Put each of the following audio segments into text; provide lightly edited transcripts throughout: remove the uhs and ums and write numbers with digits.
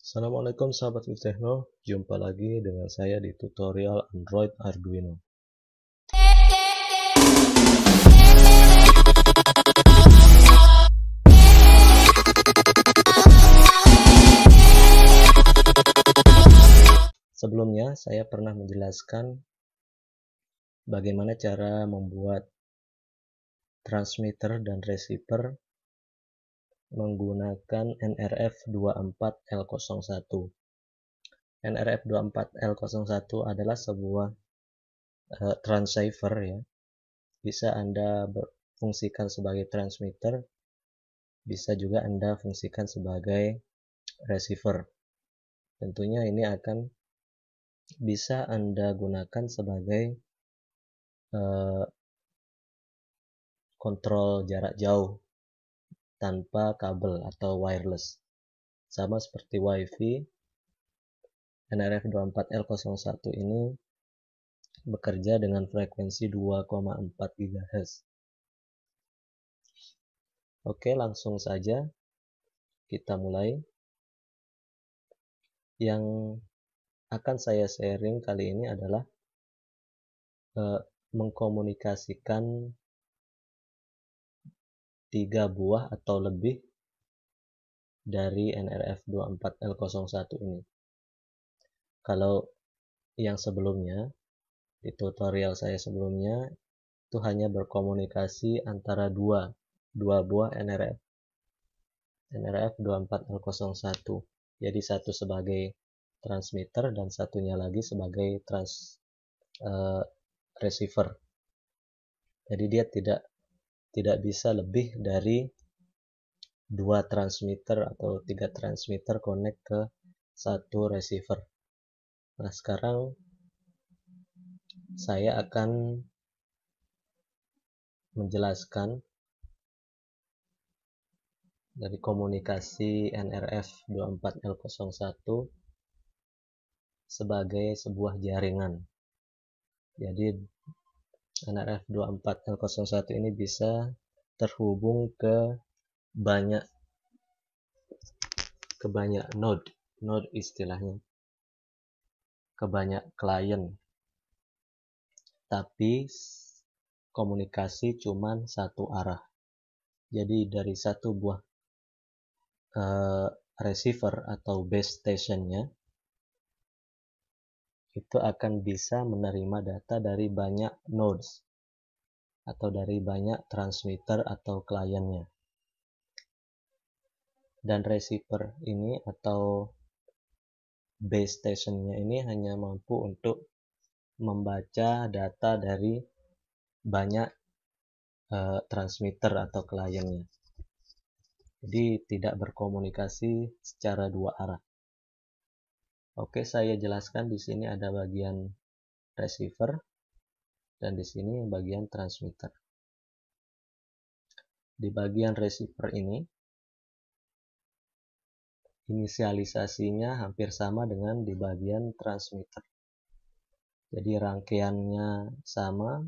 Assalamualaikum sahabat Tekno, jumpa lagi dengan saya di tutorial Android Arduino. Sebelumnya saya pernah menjelaskan bagaimana cara membuat transmitter dan receiver menggunakan NRF24L01. NRF24L01 adalah sebuah transceiver ya. Bisa Anda fungsikan sebagai transmitter, bisa juga Anda fungsikan sebagai receiver. Tentunya ini akan bisa Anda gunakan sebagai kontrol jarak jauh tanpa kabel atau wireless. Sama seperti WiFi, NRF24L01 ini bekerja dengan frekuensi 2,4 GHz. Oke, langsung saja kita mulai. Yang akan saya sharing kali ini adalah mengkomunikasikan 3 buah atau lebih dari NRF24L01 ini. Kalau yang sebelumnya, di tutorial saya sebelumnya, itu hanya berkomunikasi antara dua buah NRF24L01. Jadi satu sebagai transmitter dan satunya lagi sebagai receiver. Jadi dia tidak bisa lebih dari 2 transmitter atau 3 transmitter connect ke satu receiver. Nah, sekarang saya akan menjelaskan dari komunikasi NRF24L01 sebagai sebuah jaringan. Jadi NRF24L01 ini bisa terhubung ke banyak node istilahnya, ke banyak klien, tapi komunikasi cuman satu arah. Jadi dari satu buah receiver atau base stationnya itu akan bisa menerima data dari banyak nodes atau dari banyak transmitter atau kliennya. Dan receiver ini atau base stationnya ini hanya mampu untuk membaca data dari banyak transmitter atau kliennya. Jadi tidak berkomunikasi secara dua arah. Oke, saya jelaskan di sini ada bagian receiver dan di sini bagian transmitter. Di bagian receiver ini inisialisasinya hampir sama dengan di bagian transmitter. Jadi rangkaiannya sama,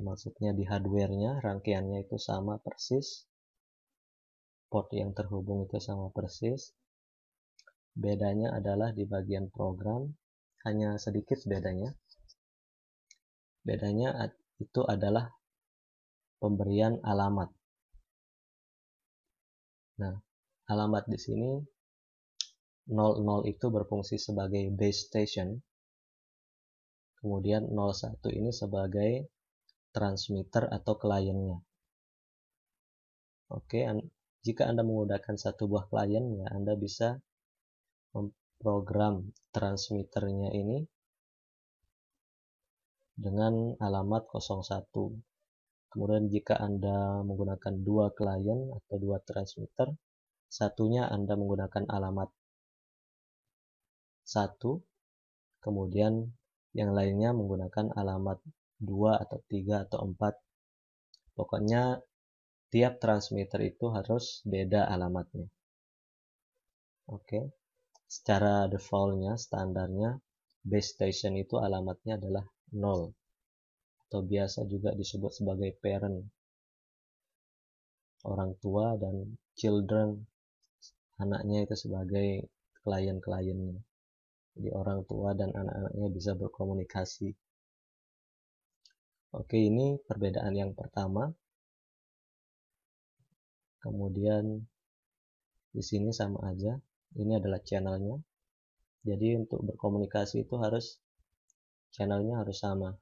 maksudnya di hardware-nya rangkaiannya itu sama persis, port yang terhubung itu sama persis. Bedanya adalah di bagian program, hanya sedikit bedanya. Bedanya itu adalah pemberian alamat. Nah, alamat di sini 00 itu berfungsi sebagai base station, kemudian 01 ini sebagai transmitter atau kliennya. Oke, jika Anda menggunakan satu buah klien, ya Anda bisa memprogram transmitternya ini dengan alamat 01. Kemudian jika Anda menggunakan 2 klien atau 2 transmitter, satunya Anda menggunakan alamat 1, kemudian yang lainnya menggunakan alamat 2 atau 3 atau 4. Pokoknya tiap transmitter itu harus beda alamatnya. Oke. Secara defaultnya, standarnya base station itu alamatnya adalah 0 atau biasa juga disebut sebagai parent, orang tua, dan children anaknya itu sebagai klien-kliennya. Jadi orang tua dan anak-anaknya bisa berkomunikasi. Oke, ini perbedaan yang pertama. Kemudian di sini sama aja. Ini adalah channelnya. Jadi untuk berkomunikasi itu channelnya harus sama.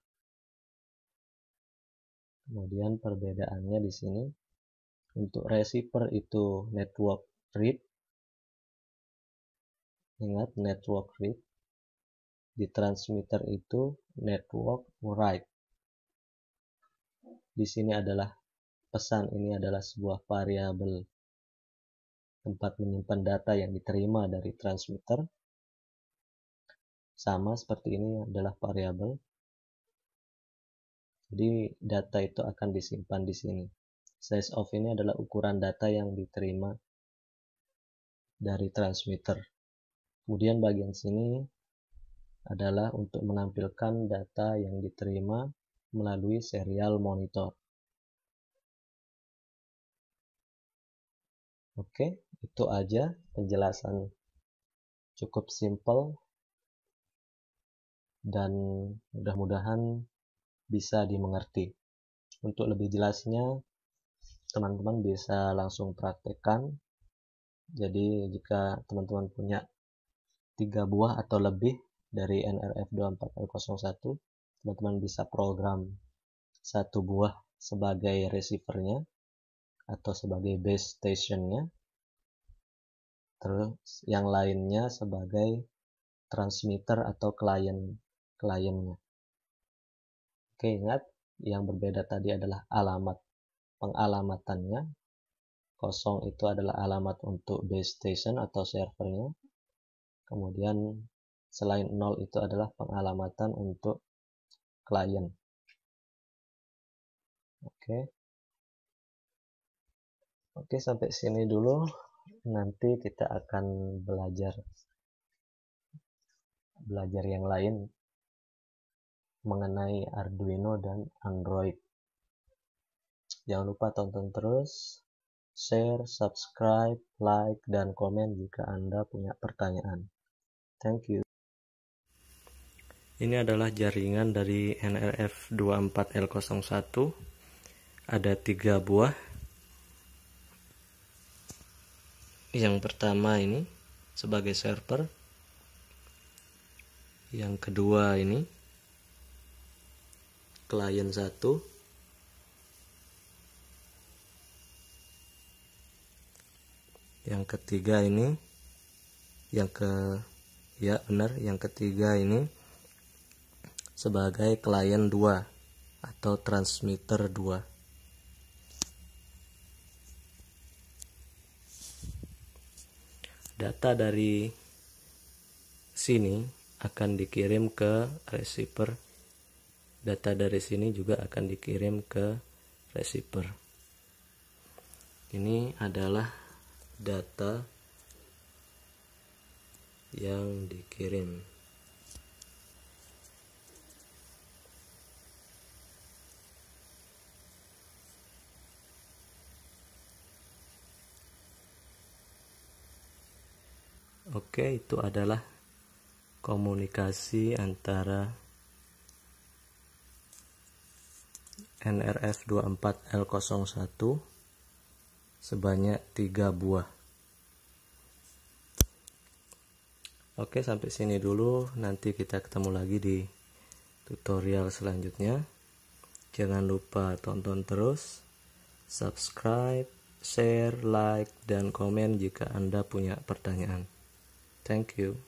Kemudian perbedaannya di sini. Untuk receiver itu network read. Ingat network read. Di transmitter itu network write. Di sini adalah pesan, ini adalah sebuah variabel tempat menyimpan data yang diterima dari transmitter. Sama seperti ini adalah variabel. Jadi data itu akan disimpan di sini. Size of ini adalah ukuran data yang diterima dari transmitter. Kemudian bagian sini adalah untuk menampilkan data yang diterima melalui serial monitor. Oke, itu aja penjelasan cukup simple dan mudah-mudahan bisa dimengerti. Untuk lebih jelasnya, teman-teman bisa langsung praktekkan. Jadi jika teman-teman punya 3 buah atau lebih dari NRF24L01, teman-teman bisa program 1 buah sebagai receivernya atau sebagai base stationnya, terus yang lainnya sebagai transmitter atau kliennya. Oke, ingat yang berbeda tadi adalah alamat pengalamatannya. 0 itu adalah alamat untuk base station atau servernya. Kemudian selain 0 itu adalah pengalamatan untuk klien. Oke, sampai sini dulu. Nanti kita akan belajar yang lain mengenai Arduino dan Android. Jangan lupa tonton terus, share, subscribe, like, dan komen jika Anda punya pertanyaan. Thank you. Ini adalah jaringan dari NRF24L01. Ada 3 buah. Yang pertama ini sebagai server. Yang kedua ini klien 1. Yang ketiga ini yang ketiga ini sebagai klien 2 atau transmitter 2. Data dari sini akan dikirim ke receiver. Data dari sini juga akan dikirim ke receiver. Ini adalah data yang dikirim. Oke, itu adalah komunikasi antara NRF24L01 sebanyak 3 buah. Oke, sampai sini dulu. Nanti kita ketemu lagi di tutorial selanjutnya. Jangan lupa tonton terus, subscribe, share, like, dan komen jika Anda punya pertanyaan. Thank you.